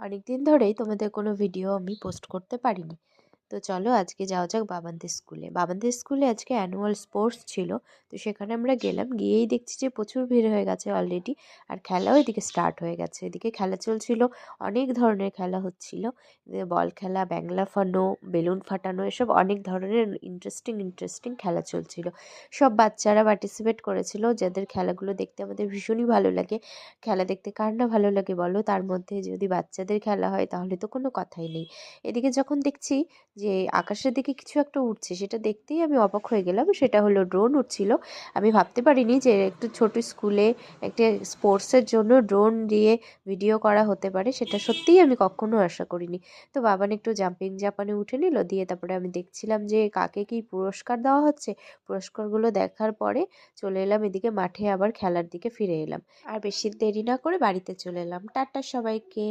অনেক দিন ধরেই তোমাদের কোনো ভিডিও আমি পোস্ট করতে পারিনি। তো চলো আজকে যাওয়া যাক বাবানদের স্কুলে। বাবানদের স্কুলে আজকে অ্যানুয়াল স্পোর্টস ছিল। তো সেখানে আমরা গেলাম, গিয়েই দেখছি যে প্রচুর ভিড় হয়ে গেছে অলরেডি। আর খেলাও এদিকে স্টার্ট হয়ে গেছে, এদিকে খেলা চলছিল, অনেক ধরনের খেলা হচ্ছিল। বল খেলা, ব্যাঙ লাফানো, বেলুন ফাটানো, এসব অনেক ধরনের ইন্টারেস্টিং ইন্টারেস্টিং খেলা চলছিল। সব বাচ্চারা পার্টিসিপেট করেছিল, যাদের খেলাগুলো দেখতে আমাদের ভীষণই ভালো লাগে। খেলা দেখতে কার না ভালো লাগে বলো, তার মধ্যে যদি বাচ্চাদের খেলা হয় তাহলে তো কোনো কথাই নেই। এদিকে যখন দেখছি যে আকাশের দিকে কিছু একটা উঠছে, সেটা দেখতেই আমি অবাক হয়ে গেলাম। সেটা হলো ড্রোন উঠছিল। আমি ভাবতে পারিনি যে একটু ছোট স্কুলে একটা স্পোর্টসের জন্য ড্রোন দিয়ে ভিডিও করা হতে পারে, সেটা সত্যিই আমি কখনো আশা করিনি। তো বাবান একটু জাম্পিং জাপানে উঠে নিল, দিয়ে তারপরে আমি দেখছিলাম যে কাকে কি পুরস্কার দেওয়া হচ্ছে। পুরস্কারগুলো দেখার পরে চলে এলাম এদিকে মাঠে, আবার খেলার দিকে ফিরে এলাম। আর বেশি দেরি না করে বাড়িতে চলে এলাম। টাটা সবাইকে।